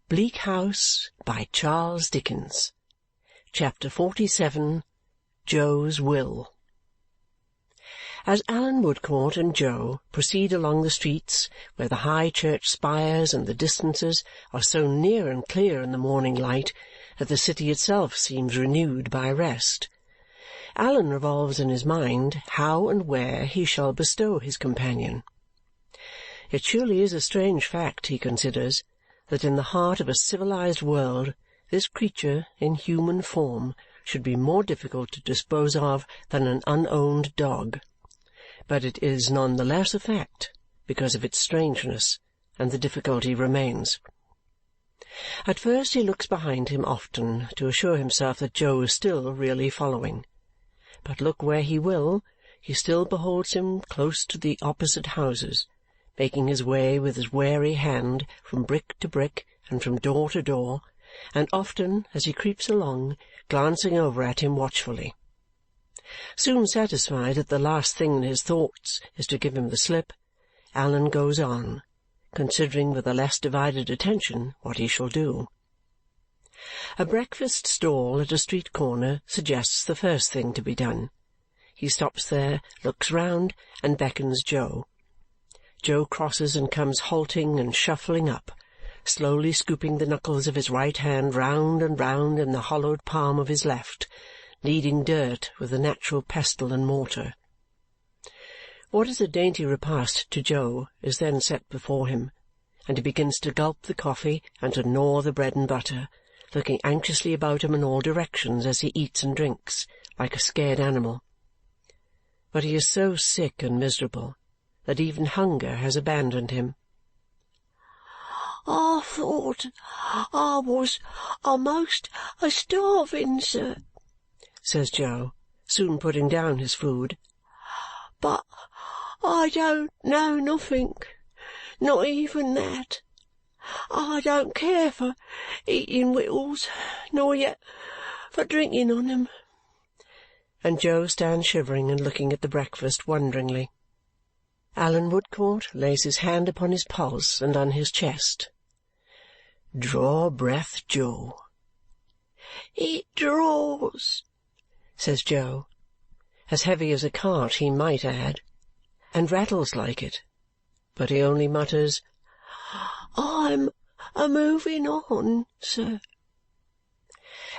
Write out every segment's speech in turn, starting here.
Bleak House by Charles Dickens. Chapter 47. Jo's Will. As Allan Woodcourt and Jo proceed along the streets where the high church spires and the distances are so near and clear in the morning light that the city itself seems renewed by rest, Allan revolves in his mind how and where he shall bestow his companion. It surely is a strange fact, he considers, that in the heart of a civilized world this creature in human form should be more difficult to dispose of than an unowned dog. But it is none the less a fact because of its strangeness, and the difficulty remains. At first he looks behind him often to assure himself that Jo is still really following. But look where he will, he still beholds him close to the opposite houses, making his way with his wary hand from brick to brick and from door to door, and often, as he creeps along, glancing over at him watchfully. Soon satisfied that the last thing in his thoughts is to give him the slip, Allan goes on, considering with a less divided attention what he shall do. A breakfast stall at a street corner suggests the first thing to be done. He stops there, looks round, and beckons Jo. Jo crosses and comes halting and shuffling up, slowly scooping the knuckles of his right hand round and round in the hollowed palm of his left, kneading dirt with the natural pestle and mortar. What is a dainty repast to Jo is then set before him, and he begins to gulp the coffee and to gnaw the bread and butter, looking anxiously about him in all directions as he eats and drinks, like a scared animal. But he is so sick and miserable that even hunger has abandoned him. "I thought I was a'most a-starving, sir," says Jo, soon putting down his food. "But I don't know nothink, not even that. I don't care for eating wittles, nor yet for drinking on 'em." And Jo stands shivering and looking at the breakfast wonderingly. Allan Woodcourt lays his hand upon his pulse and on his chest. "Draw breath, Jo." "It draws," says Jo, as heavy as a cart he might add, and rattles like it, but he only mutters, "I'm a-moving on, sir."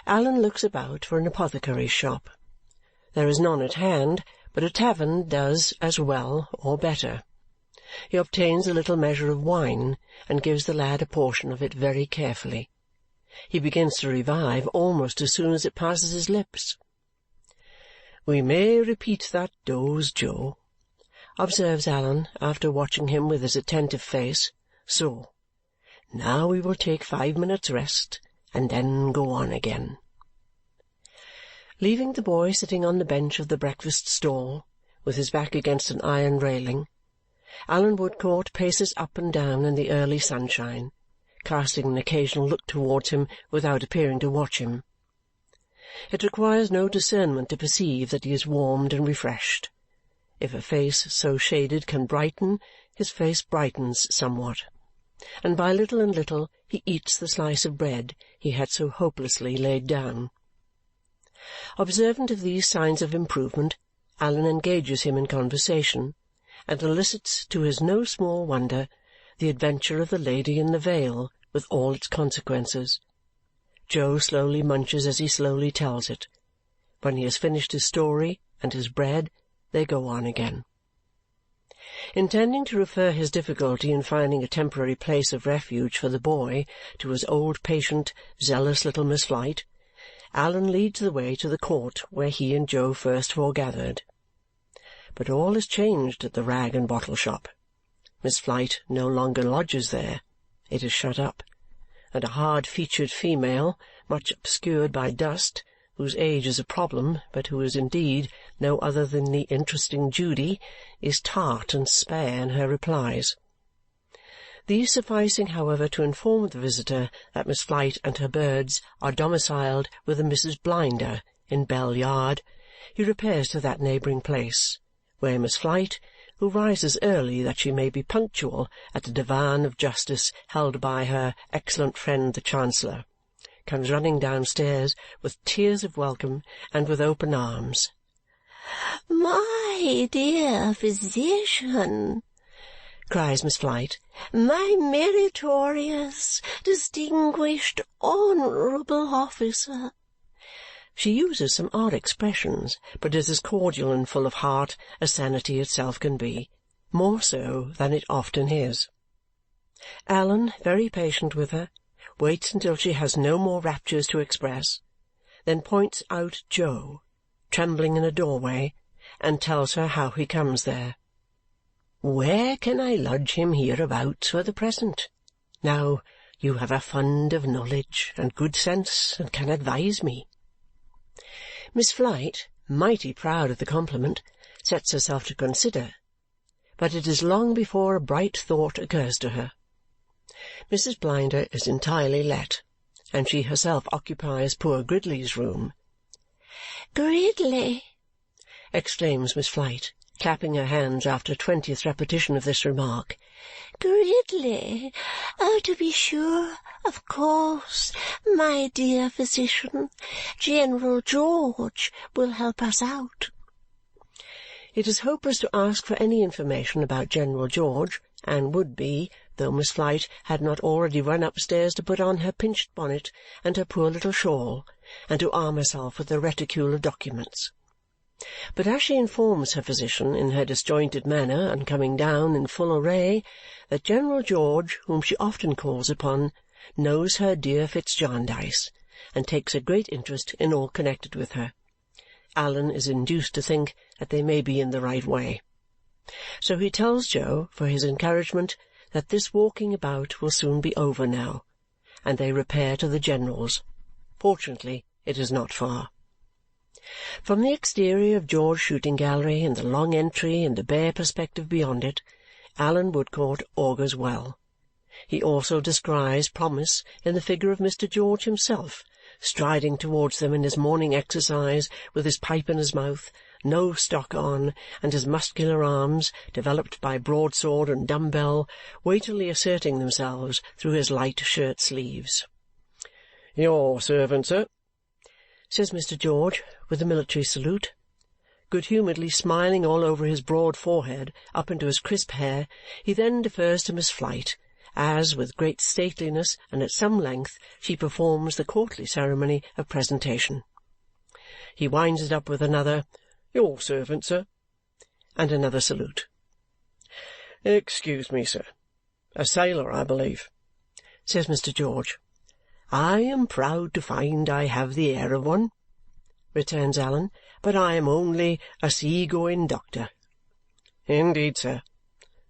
Allan looks about for an apothecary's shop. There is none at hand, but a tavern does as well or better. He obtains a little measure of wine and gives the lad a portion of it very carefully. He begins to revive almost as soon as it passes his lips. "We may repeat that dose, Jo," observes Allan, after watching him with his attentive face. "So, now we will take 5 minutes' rest, and then go on again." Leaving the boy sitting on the bench of the breakfast stall, with his back against an iron railing, Allan Woodcourt paces up and down in the early sunshine, casting an occasional look towards him without appearing to watch him. It requires no discernment to perceive that he is warmed and refreshed. If a face so shaded can brighten, his face brightens somewhat, and by little and little he eats the slice of bread he had so hopelessly laid down. Observant of these signs of improvement, Allan engages him in conversation, and elicits, to his no small wonder, the adventure of the lady in the veil, with all its consequences. Jo slowly munches as he slowly tells it. When he has finished his story and his bread, they go on again. Intending to refer his difficulty in finding a temporary place of refuge for the boy to his old patient, zealous little Miss Flite, Allan leads the way to the court where he and Jo first foregathered. But all is changed at the rag and bottle shop. Miss Flite no longer lodges there. It is shut up, and a hard-featured female, much obscured by dust, whose age is a problem, but who is indeed no other than the interesting Judy, is tart and spare in her replies. These sufficing, however, to inform the visitor that Miss Flite and her birds are domiciled with a Mrs. Blinder in Bell Yard, he repairs to that neighbouring place, where Miss Flite, who rises early that she may be punctual at the divan of justice held by her excellent friend the Chancellor, comes running downstairs with tears of welcome and with open arms. "My dear physician," cries Miss Flite, "my meritorious, distinguished, honourable officer!" She uses some odd expressions, but is as cordial and full of heart as sanity itself can be, more so than it often is. Allan, very patient with her, waits until she has no more raptures to express, then points out Jo, trembling in a doorway, and tells her how he comes there. "Where can I lodge him hereabouts for the present? Now, you have a fund of knowledge and good sense, and can advise me." Miss Flite, mighty proud of the compliment, sets herself to consider, but it is long before a bright thought occurs to her. Mrs. Blinder is entirely let, and she herself occupies poor Gridley's room. "Gridley!" exclaims Miss Flite, clapping her hands after a 20th repetition of this remark. "Gridley! Oh, to be sure, of course, my dear physician, General George will help us out." It is hopeless to ask for any information about General George, and would be, though Miss Flite had not already run upstairs to put on her pinched bonnet and her poor little shawl, and to arm herself with a reticule of documents. But as she informs her physician in her disjointed manner, on coming down in full array, that General George, whom she often calls upon, knows her dear Fitz Jarndyce, and takes a great interest in all connected with her, Allan is induced to think that they may be in the right way. So he tells Jo, for his encouragement, that this walking about will soon be over now, and they repair to the General's. Fortunately, it is not far. From the exterior of George's shooting gallery and the long entry and the bare perspective beyond it, Allan Woodcourt augurs well. He also descries promise in the figure of Mr. George himself, striding towards them in his morning exercise with his pipe in his mouth, no stock on, and his muscular arms, developed by broadsword and dumbbell, weightily asserting themselves through his light shirt-sleeves. "Your servant, sir," says Mr. George, with a military salute. Good-humouredly smiling all over his broad forehead up into his crisp hair, he then defers to Miss Flite, as, with great stateliness and at some length, she performs the courtly ceremony of presentation. He winds it up with another "Your servant, sir," and another salute. "Excuse me, sir. A sailor, I believe," says Mr. George. "I am proud to find I have the air of one," returns Allan, "but I am only a sea-going doctor." "Indeed, sir.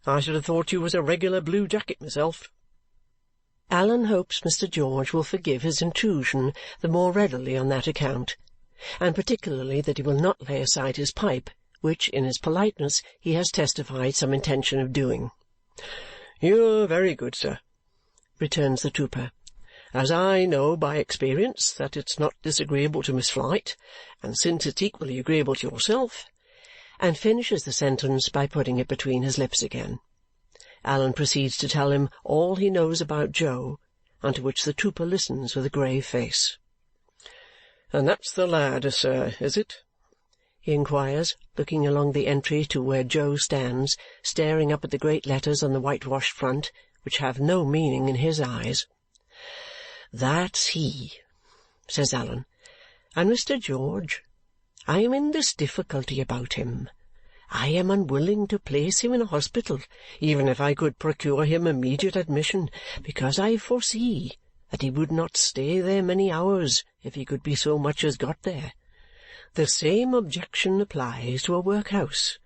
I should have thought you was a regular blue jacket myself." Allan hopes Mr. George will forgive his intrusion the more readily on that account, and particularly that he will not lay aside his pipe, which, in his politeness, he has testified some intention of doing. "You're very good, sir," returns the trooper. "As I know by experience that it's not disagreeable to Miss Flite, and since it's equally agreeable to yourself," and finishes the sentence by putting it between his lips again. Allan proceeds to tell him all he knows about Jo, unto which the trooper listens with a grave face. "And that's the lad, sir, is it?" he inquires, looking along the entry to where Jo stands, staring up at the great letters on the whitewashed front, which have no meaning in his eyes. "That's he," says Allan. "And Mr. George, I am in this difficulty about him. I am unwilling to place him in a hospital, even if I could procure him immediate admission, because I foresee that he would not stay there many hours if he could be so much as got there. The same objection applies to a workhouse.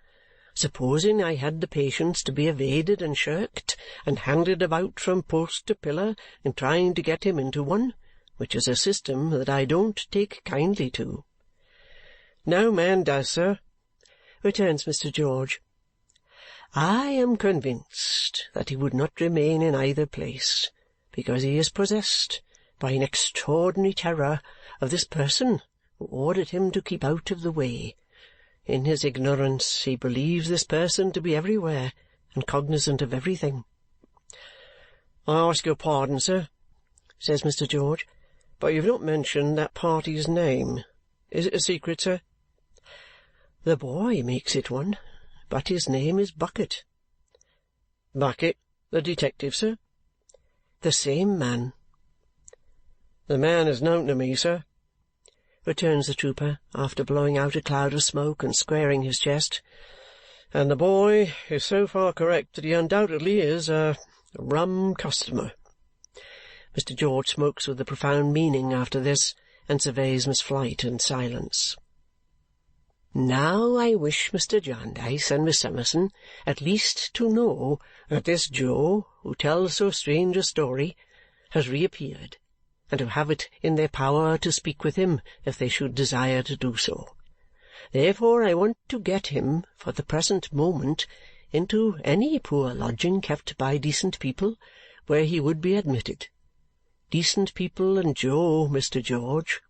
Supposing I had the patients to be evaded and shirked, and handed about from post to pillar in trying to get him into one, which is a system that I don't take kindly to." "No man does, sir," returns Mr. George. "I am convinced that he would not remain in either place, because he is possessed by an extraordinary terror of this person who ordered him to keep out of the way. in his ignorance, he believes this person to be everywhere and cognizant of everything. "I ask your pardon, sir," says Mr. George, "but you've not mentioned that party's name. Is it a secret, sir?" "The boy makes it one, but his name is Bucket." "Bucket, the detective, sir?" "The same man." "The man is known to me, sir," returns the trooper, after blowing out a cloud of smoke and squaring his chest, "and the boy is so far correct that he undoubtedly is a rum customer." Mr. George smokes with a profound meaning after this and surveys Miss Flite in silence. "Now I wish Mr. Jarndyce and Miss Summerson at least to know that this Jo, who tells so strange a story, has reappeared, and to have it in their power to speak with him if they should desire to do so. Therefore I want to get him, for the present moment, into any poor lodging kept by decent people, where he would be admitted. Decent people and Jo, Mr. George,"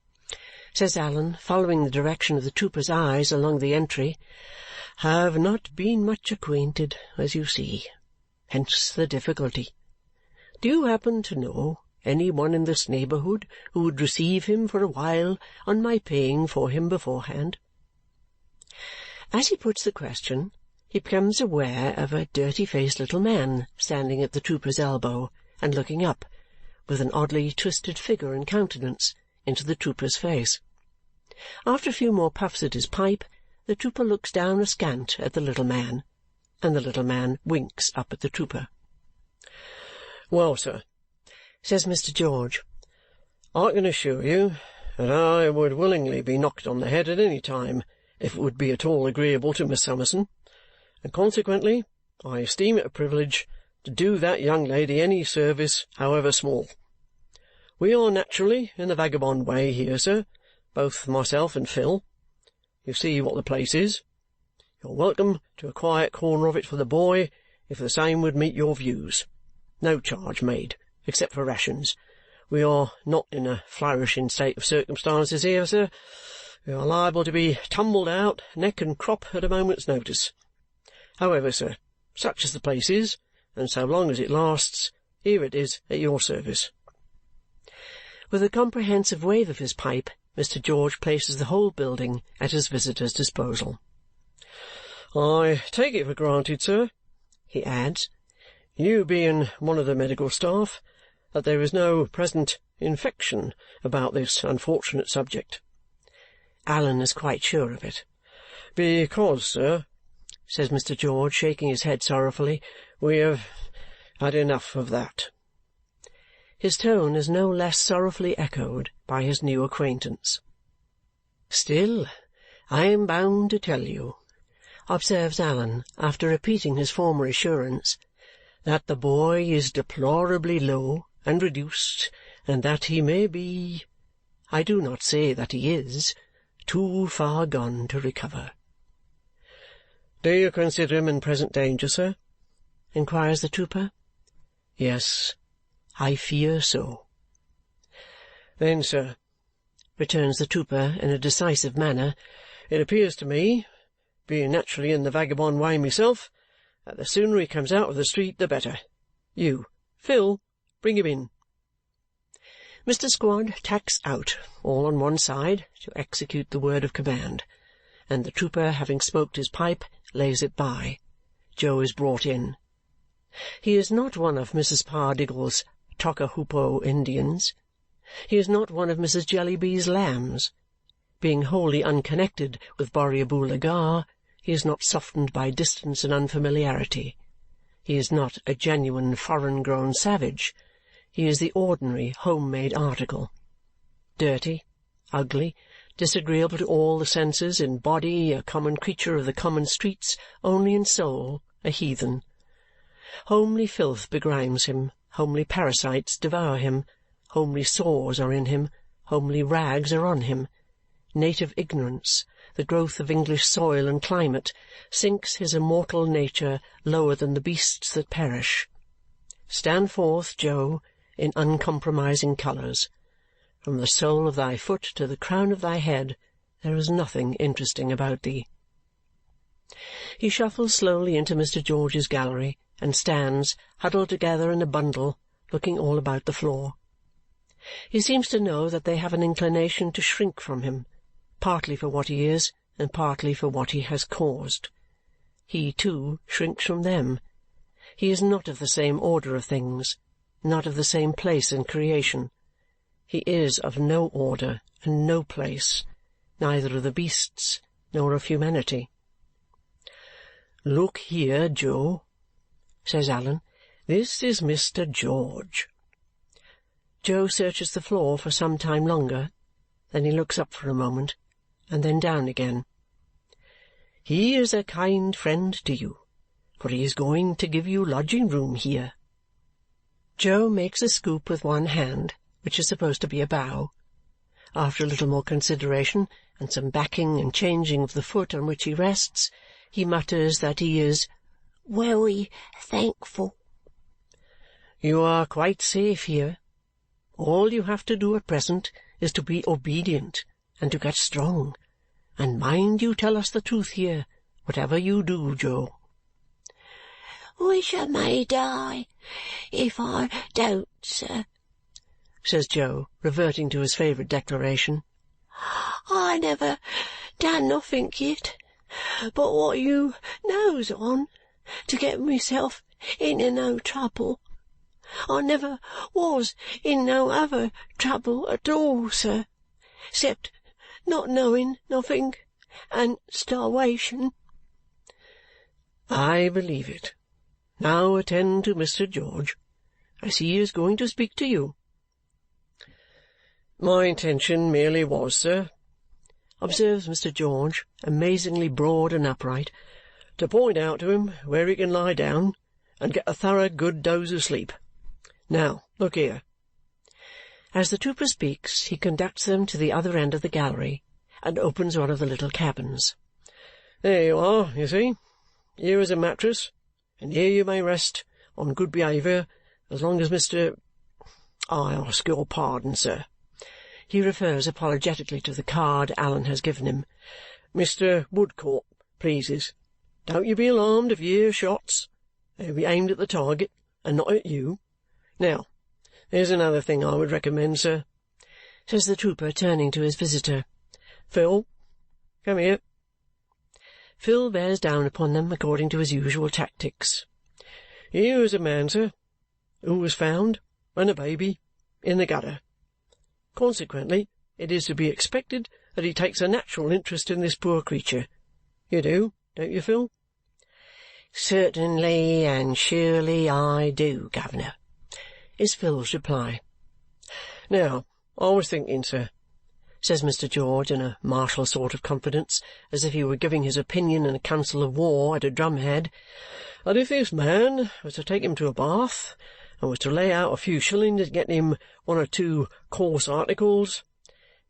says Allan, following the direction of the trooper's eyes along the entry, "have not been much acquainted, as you see. Hence the difficulty. Do you happen to know any one in this neighbourhood who would receive him for a while on my paying for him beforehand?" As he puts the question, he becomes aware of a dirty-faced little man standing at the trooper's elbow and looking up, with an oddly twisted figure and countenance, into the trooper's face. After a few more puffs at his pipe, the trooper looks down askant at the little man, and the little man winks up at the trooper. "Well, sir," says Mr. George, "I can assure you that I would willingly be knocked on the head at any time if it would be at all agreeable to Miss Summerson, and consequently I esteem it a privilege to do that young lady any service, however small. We are naturally in the vagabond way here, sir, both myself and Phil. You see what the place is. You're welcome to a quiet corner of it for the boy, if the same would meet your views. No charge made, except for rations. We are not in a flourishing state of circumstances here, sir. We are liable to be tumbled out, neck and crop, at a moment's notice. However, sir, such as the place is, and so long as it lasts, here it is at your service." With a comprehensive wave of his pipe, Mr. George places the whole building at his visitor's disposal. "I take it for granted, sir," he adds, "you being one of the medical staff, that there is no present infection about this unfortunate subject." Allan is quite sure of it. "Because, sir," says Mr. George, shaking his head sorrowfully, "we have had enough of that." His tone is no less sorrowfully echoed by his new acquaintance. "Still, I am bound to tell you," observes Allan, after repeating his former assurance, "that the boy is deplorably low and reduced, and that he may be, I do not say that he is, too far gone to recover." "Do you consider him in present danger, sir?" inquires the trooper. "Yes, I fear so." "Then, sir," returns the trooper in a decisive manner, "it appears to me, being naturally in the vagabond way myself, that the sooner he comes out of the street the better. You, Phil, bring him in." Mr. Squod tacks out, all on one side, to execute the word of command, and the trooper, having smoked his pipe, lays it by. Jo is brought in. He is not one of Mrs. Pardiggle's Tockahoopo Indians. He is not one of Mrs. Jellyby's lambs. Being wholly unconnected with Borrioboola Gha, he is not softened by distance and unfamiliarity. He is not a genuine foreign-grown savage. He is the ordinary home-made article. Dirty, ugly, disagreeable to all the senses, in body a common creature of the common streets, only in soul a heathen. Homely filth begrimes him, homely parasites devour him, homely sores are in him, homely rags are on him. Native ignorance, the growth of English soil and climate, sinks his immortal nature lower than the beasts that perish. Stand forth, Jo, in uncompromising colours. From the sole of thy foot to the crown of thy head, there is nothing interesting about thee. He shuffles slowly into Mr. George's gallery and stands, huddled together in a bundle, looking all about the floor. He seems to know that they have an inclination to shrink from him, partly for what he is and partly for what he has caused. He, too, shrinks from them. He is not of the same order of things, not of the same place in creation. He is of no order and no place, neither of the beasts nor of humanity. "Look here, Jo," says Allan. "This is Mr. George." Jo searches the floor for some time longer. Then he looks up for a moment, and then down again. "He is a kind friend to you, for he is going to give you lodging-room here." Jo makes a scoop with one hand, which is supposed to be a bow. After a little more consideration and some backing and changing of the foot on which he rests, he mutters that he is "wery thankful." "You are quite safe here. All you have to do at present is to be obedient and to get strong. And mind you tell us the truth here, whatever you do, Jo." "Wish I may die if I don't, sir," says Jo, reverting to his favourite declaration. "I never done nothink yit but what you knows on to get myself into no trouble. I never was in no other trouble at all, sir, 'cept not knowing nothink and starwation." "I believe it. Now attend to Mr. George. I see he is going to speak to you." "My intention merely was, sir," observes Mr. George, amazingly broad and upright, "to point out to him where he can lie down and get a thorough good doze of sleep. Now, look here." As the trooper speaks, he conducts them to the other end of the gallery and opens one of the little cabins. "There you are, you see. Here is a mattress, and here you may rest, on good behaviour, as long as I ask your pardon, sir." He refers apologetically to the card Allan has given him. "Mr. Woodcourt pleases. Don't you be alarmed if you hear shots. They'll be aimed at the target, and not at you. Now, there's another thing I would recommend, sir," says the trooper, turning to his visitor. "Phil, come here." Phil bears down upon them according to his usual tactics. "Here is a man, sir, who was found, when a baby, in the gutter. Consequently, it is to be expected that he takes a natural interest in this poor creature. You do, don't you, Phil?" "Certainly and surely I do, guv'ner," is Phil's reply. "Now, I was thinking, sir," says Mr. George in a martial sort of confidence, as if he were giving his opinion in a council of war at a drumhead, "that if this man was to take him to a bath and was to lay out a few shillings to get him one or two coarse articles—"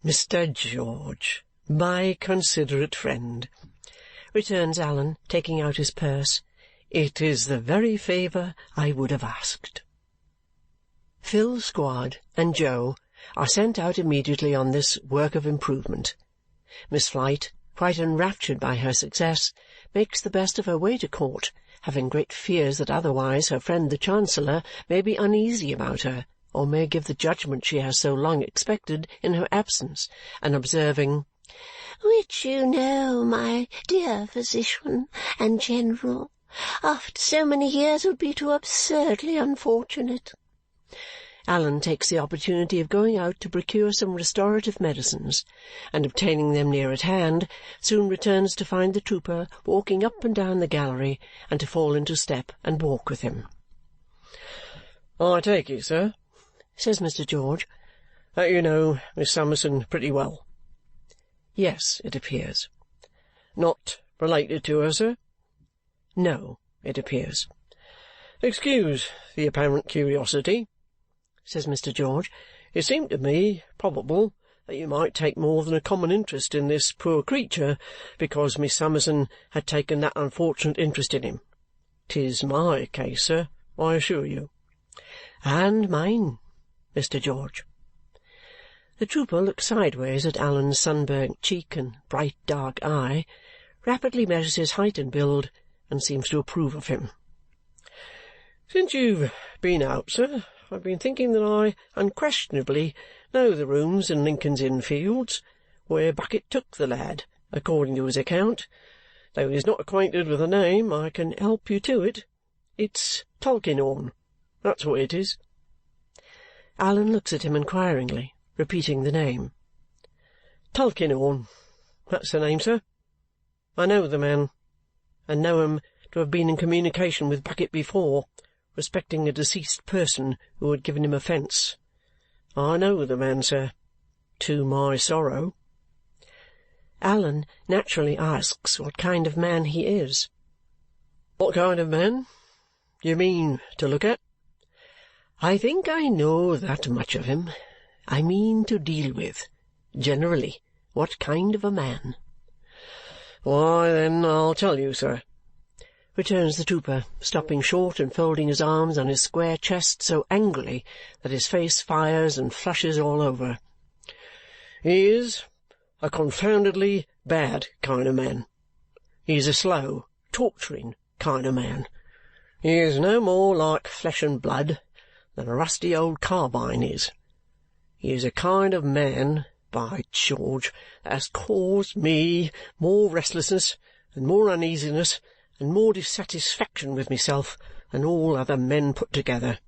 "Mr. George, my considerate friend," returns Allan, taking out his purse, "it is the very favour I would have asked." Phil's squad and Jo are sent out immediately on this work of improvement. Miss Flite, quite enraptured by her success, makes the best of her way to court, having great fears that otherwise her friend the Chancellor may be uneasy about her or may give the judgment she has so long expected in her absence, and observing, "Which you know, my dear physician and general, after so many years would be too absurdly unfortunate." Allan takes the opportunity of going out to procure some restorative medicines, and obtaining them near at hand, soon returns to find the trooper walking up and down the gallery and to fall into step and walk with him. "I take it, sir," says Mr. George, "that you know Miss Summerson pretty well." Yes, it appears. "Not related to her, sir?" No, it appears. "Excuse the apparent curiosity," says Mr. George. "It seemed to me probable that you might take more than a common interest in this poor creature because Miss Summerson had taken that unfortunate interest in him. 'Tis my case, sir, I assure you." "And mine, Mr. George." The trooper looks sideways at Allan's sunburnt cheek and bright dark eye, rapidly measures his height and build, and seems to approve of him. "Since you've been out, sir, I've been thinking that I unquestionably know the rooms in Lincoln's Inn Fields where Bucket took the lad, according to his account. Though he's not acquainted with the name, I can help you to it. It's Tulkinghorn. That's what it is." Allan looks at him inquiringly, repeating the name. "Tulkinghorn. That's the name, sir. I know the man, and know him to have been in communication with Bucket before, respecting a deceased person who had given him offence. I know the man, sir, to my sorrow." Allan naturally asks what kind of man he is. "What kind of man? Do you mean to look at?" "I think I know that much of him. I mean to deal with. Generally, what kind of a man?" "Why, then, I'll tell you, sir," returns the trooper, stopping short and folding his arms on his square chest so angrily that his face fires and flushes all over. "He is a confoundedly bad kind of man. He is a slow, torturing kind of man. He is no more like flesh and blood than a rusty old carbine is. He is a kind of man, by George, that has caused me more restlessness and more uneasiness and more dissatisfaction with myself than all other men put together.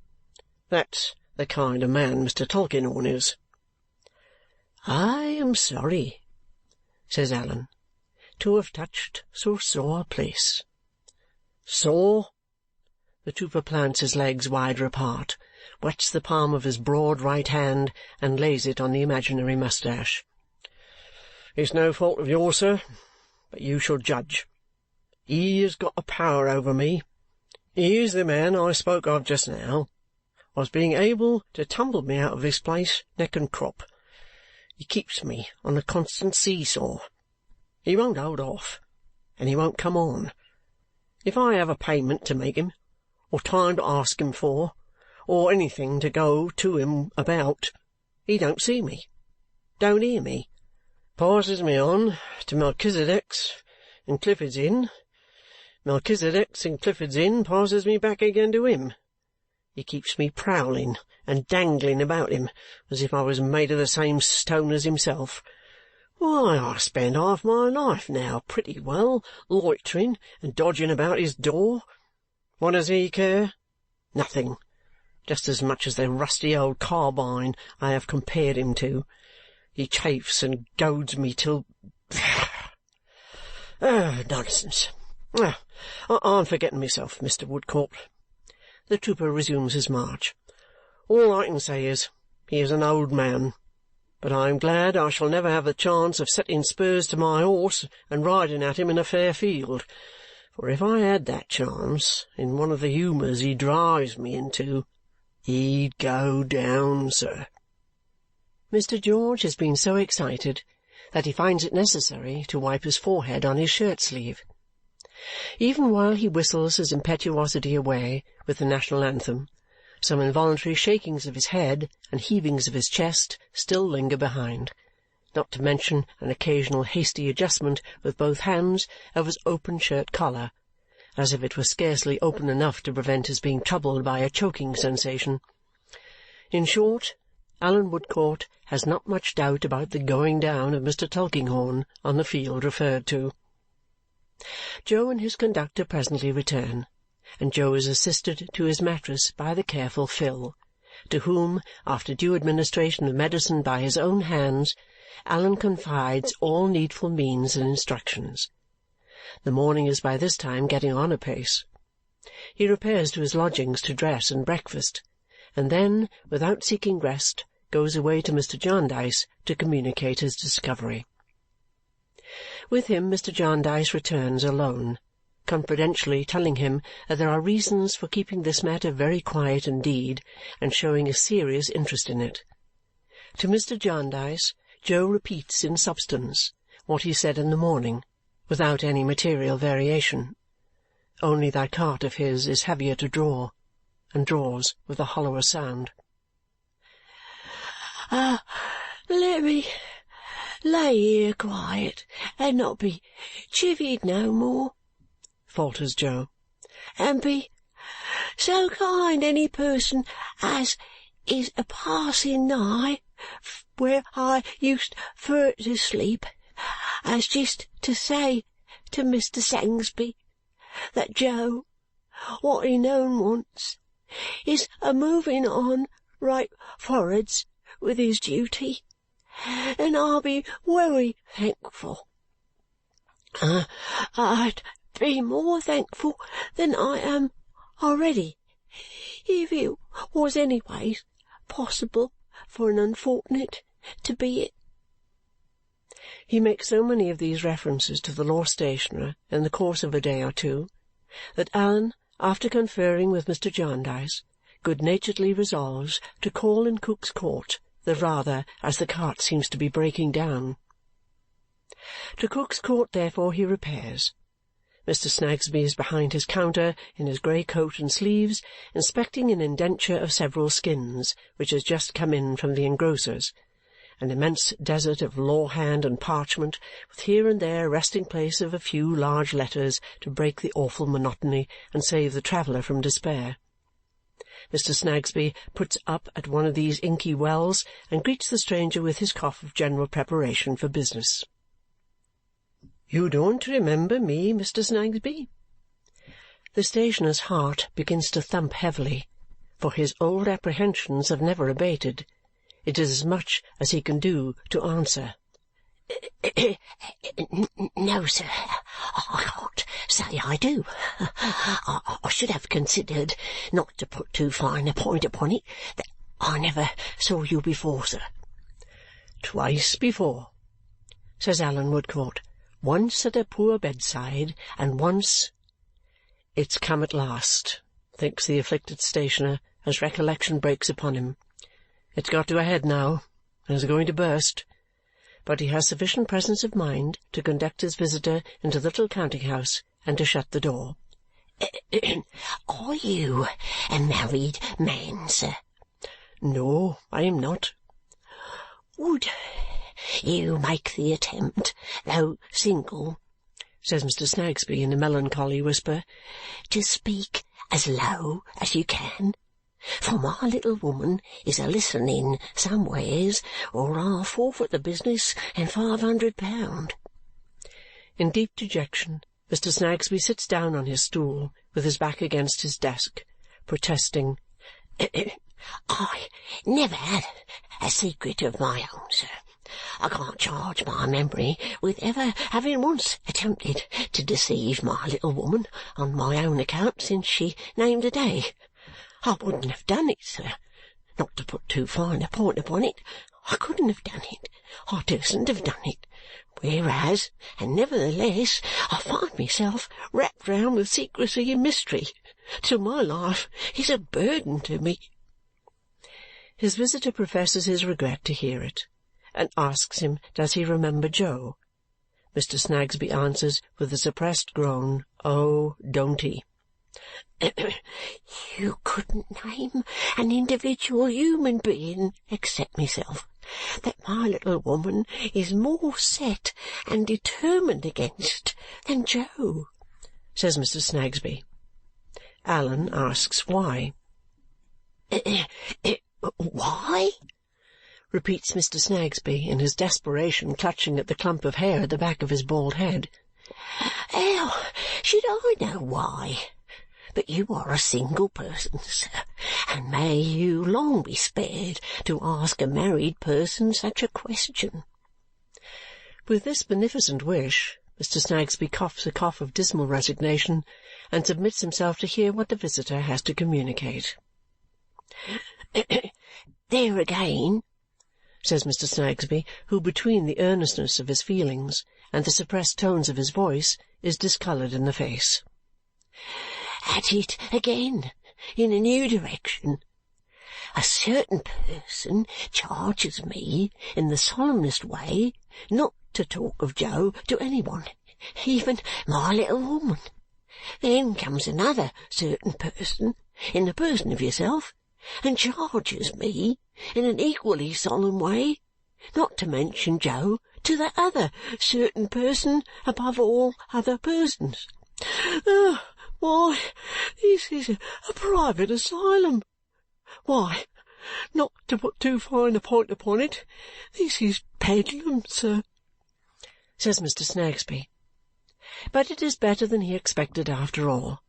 That's the kind of man Mr. Tulkinghorn is." "I am sorry," says Allan, "to have touched so sore a place." "Sore?" The trooper plants his legs wider apart, wets the palm of his broad right hand, and lays it on the imaginary moustache. "It's no fault of yours, sir, but you shall judge. He has got a power over me. He is the man I spoke of just now, as being able to tumble me out of this place neck and crop. He keeps me on a constant see-saw. He won't hold off, and he won't come on. If I have a payment to make him, or time to ask him for, or anything to go to him about, he don't see me, don't hear me, passes me on to Melchizedek's in Clifford's Inn. Melchizedek's in Clifford's Inn passes me back again to him. He keeps me prowling and dangling about him as if I was made of the same stone as himself. Why, I spend half my life now pretty well loitering and dodging about his door. What does he care? Nothing. Just as much as the rusty old carbine I have compared him to. He chafes and goads me till... nonsense. I'm forgetting myself, Mr. Woodcourt." The trooper resumes his march. "All I can say is, he is an old man, but I am glad I shall never have the chance of setting spurs to my horse and riding at him in a fair field, for if I had that chance in one of the humours he drives me into, he'd go down, sir." Mr. George has been so excited that he finds it necessary to wipe his forehead on his shirt-sleeve. Even while he whistles his impetuosity away with the national anthem, some involuntary shakings of his head and heavings of his chest still linger behind, not to mention an occasional hasty adjustment with both hands of his open shirt-collar, as if it were scarcely open enough to prevent his being troubled by a choking sensation. In short, Allan Woodcourt has not much doubt about the going down of Mr. Tulkinghorn on the field referred to. Jo and his conductor presently return, and Jo is assisted to his mattress by the careful Phil, to whom, after due administration of medicine by his own hands, Allan confides all needful means and instructions. The morning is by this time getting on apace. He repairs to his lodgings to dress and breakfast, and then, without seeking rest, goes away to Mr. Jarndyce to communicate his discovery. With him Mr. Jarndyce returns alone, confidentially telling him that there are reasons for keeping this matter very quiet indeed and showing a serious interest in it. To Mr. Jarndyce Jo repeats in substance what he said in the morning, without any material variation. Only that cart of his is heavier to draw, and draws with a hollower sound. Let me lay here quiet and not be chivied no more," falters Jo, "and be so kind any person as is a passing nigh where I used fur to sleep, as jist to say to Mr. Snagsby that Jo, what he known once, is a-moving on right for'ards with his duty, and I'll be wery thankful. I'd be more thankful than I am already if it was anyways possible for an unfortunate to be it." He makes so many of these references to the law stationer in the course of a day or two that Allan, after conferring with Mr. Jarndyce, good-naturedly resolves to call in Cook's Court the rather as the cart seems to be breaking down. To Cook's Court, therefore, he repairs. Mr. Snagsby is behind his counter in his grey coat and sleeves, inspecting an indenture of several skins which has just come in from the engrosser's, an immense desert of law-hand and parchment, with here and there a resting-place of a few large letters to break the awful monotony and save the traveller from despair. Mr. Snagsby puts up at one of these inky wells and greets the stranger with his cough of general preparation for business. "You don't remember me, Mr. Snagsby?" The stationer's heart begins to thump heavily, for his old apprehensions have never abated. It is as much as he can do to answer. "No, sir, I can't say I do. I should have considered, not to put too fine a point upon it, that I never saw you before, sir." "Twice before," says Allan Woodcourt. "Once at a poor bedside, and once—" It's come at last, thinks the afflicted stationer, as recollection breaks upon him. It's got to a head now, and is going to burst. But he has sufficient presence of mind to conduct his visitor into the little counting-house and to shut the door. "Are you a married man, sir?" "No, I am not." "Would you make the attempt, though single," says Mr. Snagsby in a melancholy whisper, "to speak as low as you can? For my little woman is a-listening somewheres, or I'll forfeit the business and £500." In deep dejection, Mr. Snagsby sits down on his stool with his back against his desk, protesting, "I never had a secret of my own, sir. I can't charge my memory with ever having once attempted to deceive my little woman on my own account since she named a day. I wouldn't have done it, sir. Not to put too fine a point upon it, I couldn't have done it. I dursn't have done it. Whereas, and nevertheless, I find myself wrapped round with secrecy and mystery, till my life is a burden to me." His visitor professes his regret to hear it, and asks him does he remember Jo. Mr. Snagsby answers with a suppressed groan, "Oh, don't he!" "You couldn't name an individual human being except myself that my little woman is more set and determined against than Jo," says Mr. Snagsby. Allan asks why. "Why?" repeats Mr. Snagsby, in his desperation clutching at the clump of hair at the back of his bald head. "How should I know why? But you are a single person, sir, and may you long be spared to ask a married person such a question." With this beneficent wish, Mr. Snagsby coughs a cough of dismal resignation and submits himself to hear what the visitor has to communicate. "There again," says Mr. Snagsby, who, between the earnestness of his feelings and the suppressed tones of his voice, is discoloured in the face. "At it again, in a new direction. A certain person charges me in the solemnest way not to talk of Jo to any one, even my little woman. Then comes another certain person, in the person of yourself, and charges me in an equally solemn way not to mention, Jo, to that other certain person above all other persons. Why, this is a private asylum. Why, not to put too fine a point upon it, this is Bedlam, sir," says Mr. Snagsby. But it is better than he expected after all,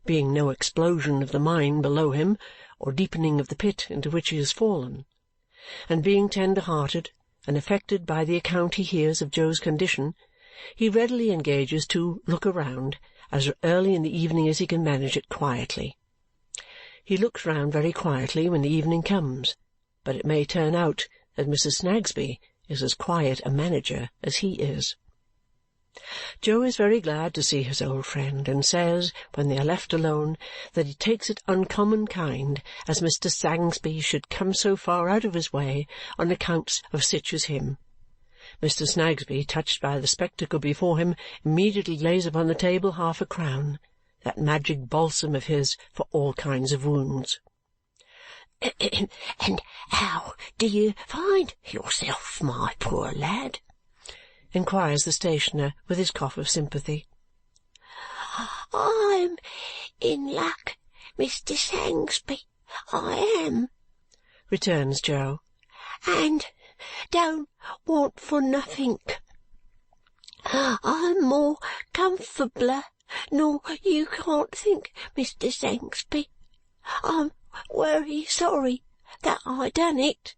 being no explosion of the mine below him or deepening of the pit into which he has fallen, and being tender-hearted and affected by the account he hears of Jo's condition, he readily engages to look around as early in the evening as he can manage it quietly. He looks round very quietly when the evening comes, but it may turn out that Mrs. Snagsby is as quiet a manager as he is. Jo is very glad to see his old friend, and says, when they are left alone, that he takes it uncommon kind as Mr. Snagsby should come so far out of his way on accounts of sich as him. Mr. Snagsby, touched by the spectacle before him, immediately lays upon the table half-a-crown, that magic balsam of his for all kinds of wounds. "And how do you find yourself, my poor lad?" inquires the stationer with his cough of sympathy. "I'm in luck, Mr. Snagsby, I am," returns Jo. "and don't want for nothink. I'm more comfortabler nor you can't think, Mr. Snagsby. I'm wery sorry that I done it,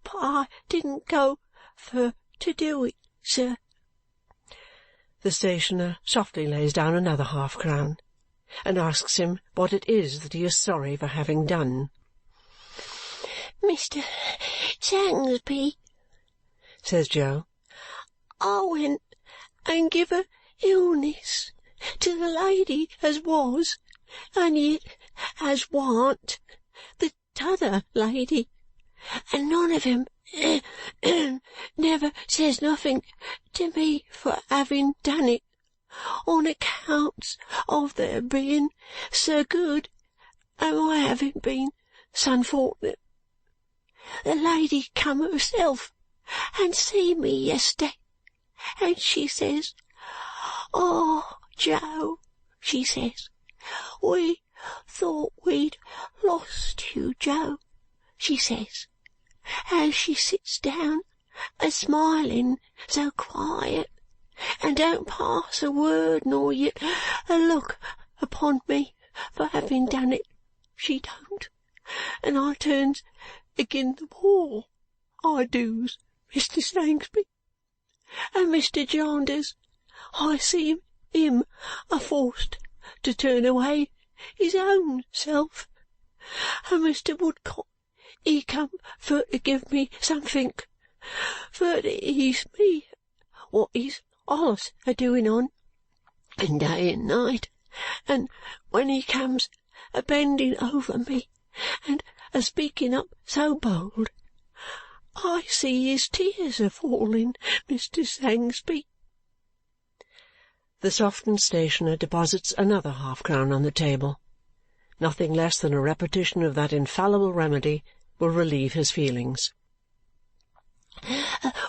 but I didn't go for to do it, sir." The stationer softly lays down another half-crown and asks him what it is that he is sorry for having done. "Mr. Snagsby," says Jo, "I went and give a illness to the lady as was, and yet as warn't, the t'other lady, and none of 'em never says nothing to me for having done it, on accounts of their being so good and my having been so unfortunate. The lady come herself and see me yesterday, and she says, 'Oh, Jo,' she says, 'we thought we'd lost you, Jo,' she says, and she sits down a-smiling so quiet, and don't pass a word nor yet a look upon me for having done it, she don't, and I turns agin the wall, I doos, Mr. Snagsby, and Mr. Jarnders, I see him a-forced to turn away his own self, and Mr. Woodcourt, he come fur to give me somethink, fur to ease me what he's allus a-doing on, and day and night, and when he comes a-bending over me and a-speaking up so bold, I see his tears a-falling, Mr. Snagsby." The softened stationer deposits another half-crown on the table. Nothing less than a repetition of that infallible remedy will relieve his feelings.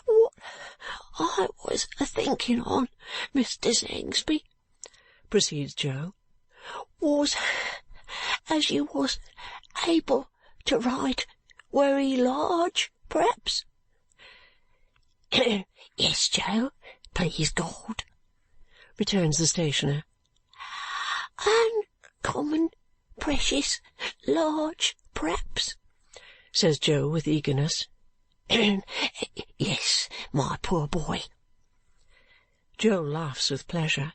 "What I was a-thinking on, Mr. Snagsby," proceeds Jo, "was as you was able to write wery large, perhaps?" "Yes, Jo, please God," returns the stationer. "Uncommon precious large, perhaps?" says Jo with eagerness. "Yes, my poor boy." Jo laughs with pleasure.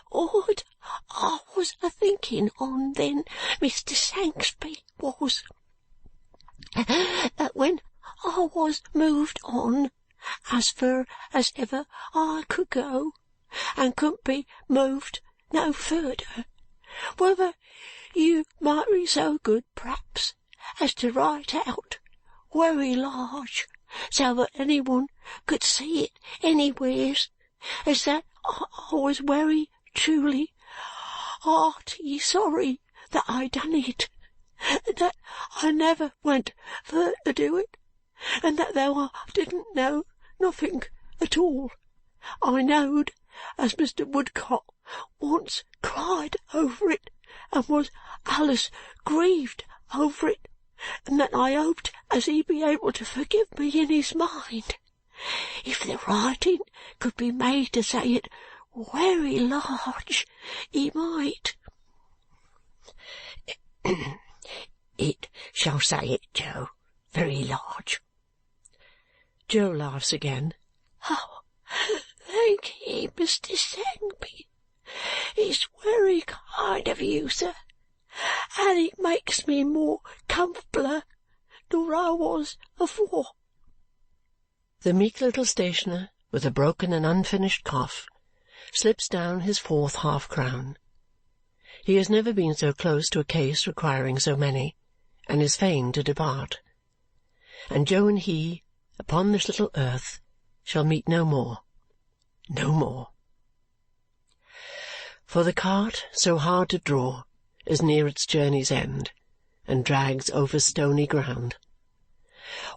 What I was a-thinking on then, Mr. Snagsby, was that when I was moved on as fur as ever I could go, and couldn't be moved no furder, whether you might be so good, perhaps, as to write out wery large, so that any one could see it anywheres, as that I was wery truly hearty sorry that I done it, and that I never went fur to do it, and that though I didn't know nothink at all, I knowed as Mr. Woodcock once cried over it and was allus grieved over it, and that I hoped as he'd be able to forgive me in his mind, if the writing could be made to say it very large, he might. It shall say it, Jo, very large. Jo laughs again. Oh, thank ye, Mr. Snagsby. It's very kind of you, sir, and it makes me more comfortabler nor I was afore. The meek little stationer, with a broken and unfinished cough, slips down his fourth half-crown. He has never been so close to a case requiring so many, and is fain to depart. And Jo and he, upon this little earth, shall meet no more. No more. For the cart, so hard to draw, is near its journey's end, and drags over stony ground.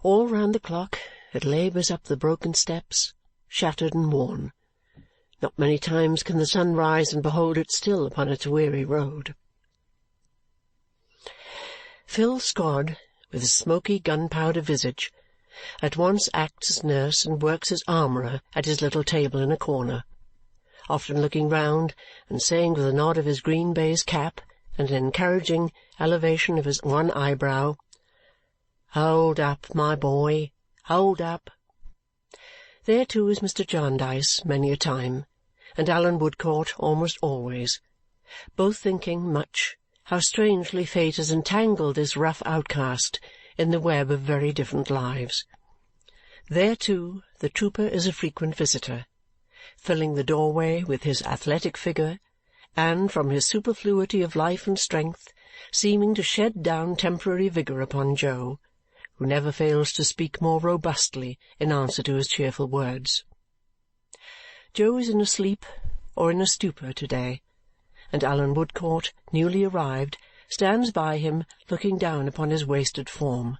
All round the clock it labours up the broken steps, shattered and worn. Not many times can the sun rise and behold it still upon its weary road. Phil Squod, with his smoky gunpowder visage, at once acts as nurse and works as armourer at his little table in a corner, often looking round and saying with a nod of his green baize cap and an encouraging elevation of his one eyebrow, "Hold up, my boy, hold up!" There, too, is Mr. Jarndyce many a time, and Allan Woodcourt almost always, both thinking much how strangely fate has entangled this rough outcast in the web of very different lives. There, too, the trooper is a frequent visitor, filling the doorway with his athletic figure, and, from his superfluity of life and strength, seeming to shed down temporary vigour upon Jo, who never fails to speak more robustly in answer to his cheerful words. Jo is in a sleep or in a stupor to-day, and Allan Woodcourt, newly arrived, stands by him looking down upon his wasted form.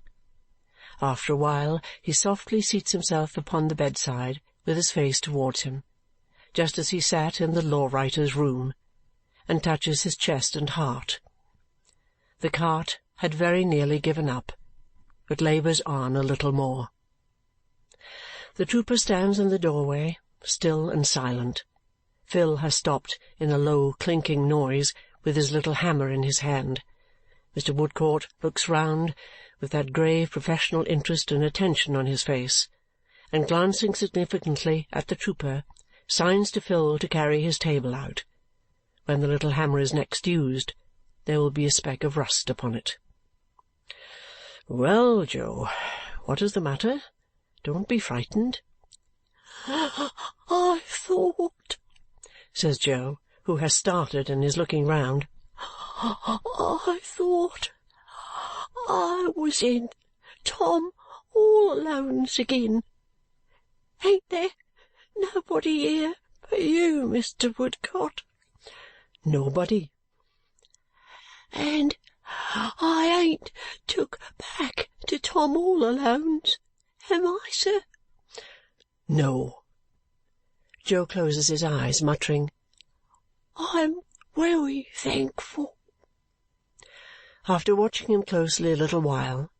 After a while he softly seats himself upon the bedside with his face towards him, just as he sat in the law-writer's room, and touches his chest and heart. The cart had very nearly given up, but labours on a little more. The trooper stands in the doorway, still and silent. Phil has stopped in a low clinking noise with his little hammer in his hand. Mr. Woodcourt looks round with that grave professional interest and attention on his face, and glancing significantly at the trooper, signs to Phil to carry his table out. When the little hammer is next used, there will be a speck of rust upon it. "Well, Jo, what is the matter? Don't be frightened." "I thought," says Jo, who has started and is looking round, "I thought I was in Tom all Alone's again. Ain't there nobody here but you, Mr. Woodcourt?" "Nobody." "And I ain't took back to Tom all Alone's, am I, sir?" "No." Jo closes his eyes, muttering, "I'm very thankful." After watching him closely a little while,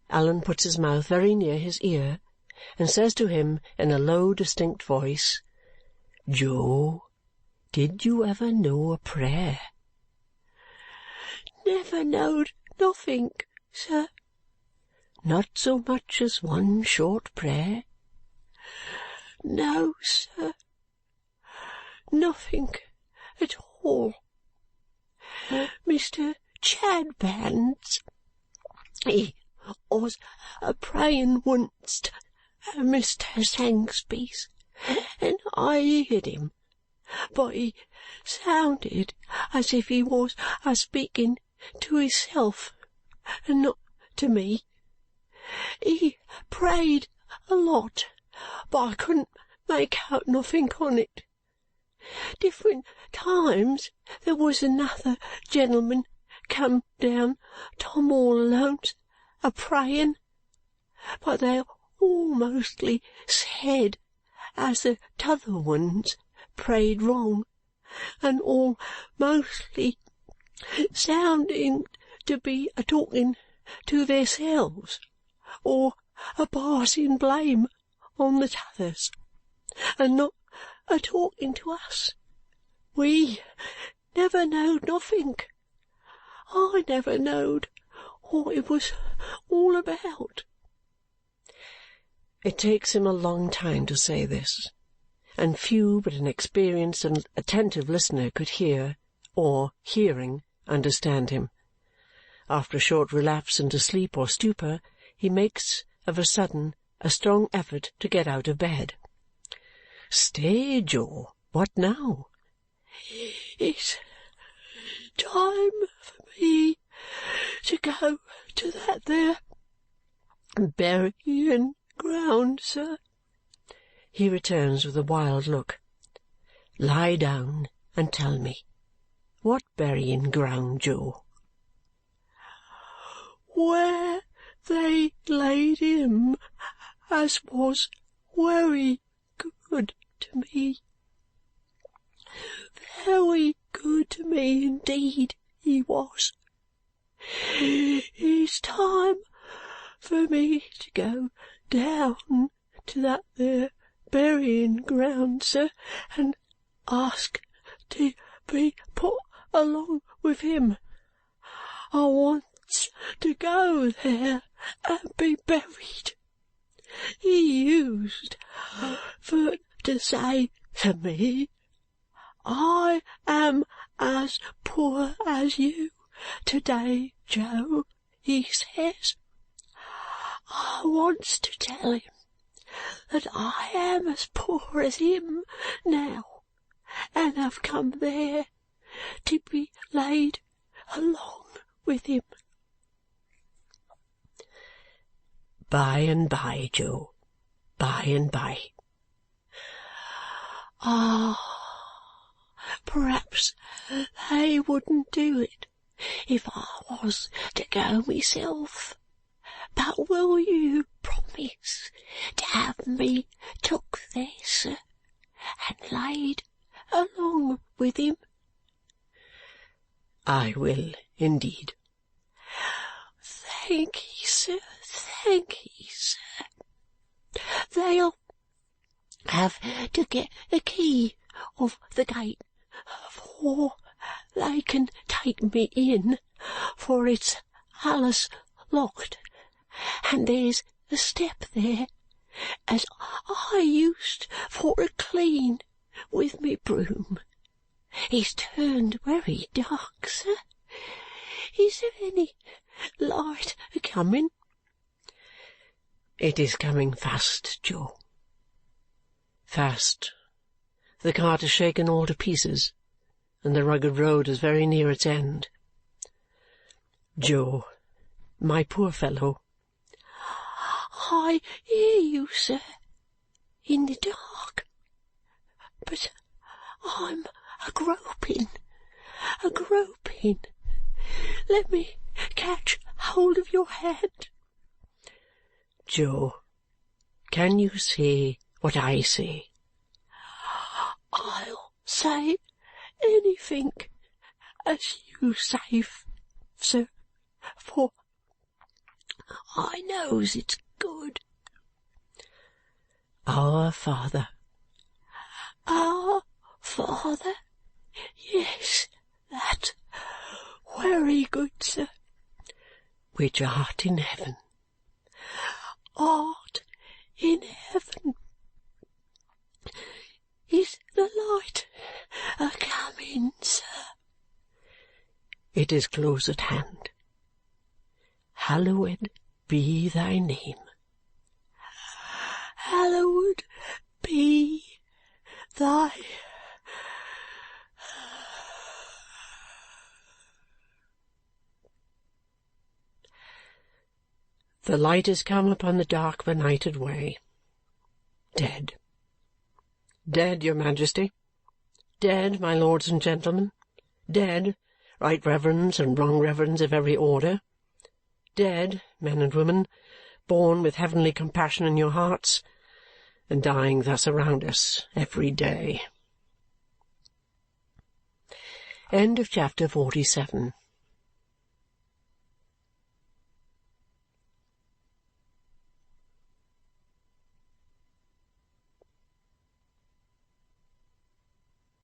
Allan puts his mouth very near his ear and says to him in a low, distinct voice, "Jo, did you ever know a prayer?" "Never knowed nothink, sir." "Not so much as one short prayer?" "No, sir, nothink at all. Mr. Chadbands, he was a praying wunst at Mr. Snagsby's, and I heard him, but he sounded as if he was a-speaking to hisself and not to me. He prayed a lot, but I couldn't make out nothink on it. Different times there was another gentleman come down Tom all Alone's a-praying, but they almostly said as the t'other ones prayed wrong, and all mostly sounding to be a-talking to theirselves, or a-passing blame on the t'others, and not a-talking to us. We never knowed nothink. I never knowed what it was all about." It takes him a long time to say this, and few but an experienced and attentive listener could hear, or, hearing, understand him. After a short relapse into sleep or stupor, he makes, of a sudden, a strong effort to get out of bed. "Stay, Jo. What now?" "It's time for me to go to that there burying ground, sir," he returns with a wild look. "Lie down and tell me. What burying ground, Jo?" "Where they laid him as was wery good to me. Very good to me indeed he was. It's time for me to go down to that there burying ground, sir, and ask to be put along with him. I wants to go there and be buried. He used for to say to me, 'I am as poor as you to-day, Jo,' he says. I wants to tell him that I am as poor as him now, and have come there to be laid along with him." "By and by, Jo, by and by." Perhaps they wouldn't do it if I was to go myself. But will you promise to have me took there, sir, and laid along with him? "I will, indeed." Thank'ee, sir, thank'ee, sir. They'll have to get the key of the gate afore they can take me in, for it's allus locked, and there's a step there as I used for to clean with me broom. It's turned very dark, sir. Is there any light a-coming?" "It is coming fast, Jo. Fast. The cart is shaken all to pieces, and the rugged road is very near its end. Jo, my poor fellow." "I hear you, sir, in the dark, but I'm a-groping. Let me catch hold of your hand." "Jo, can you say what I say?" "I'll say anythink as you say, sir, for I knows it's good." "Our Father." "Our Father? Yes, that's very good, sir." "Which art in heaven." "Art in heaven. Is the light a-coming, sir?" "It is close at hand. Hallowed be thy name." "Hallowed be thy..." The light is come upon the dark benighted way. Dead. Dead, your Majesty. Dead, my lords and gentlemen. Dead, right reverends and wrong reverends of every order. Dead, men and women, born with heavenly compassion in your hearts, and dying thus around us every day. Chapter 47.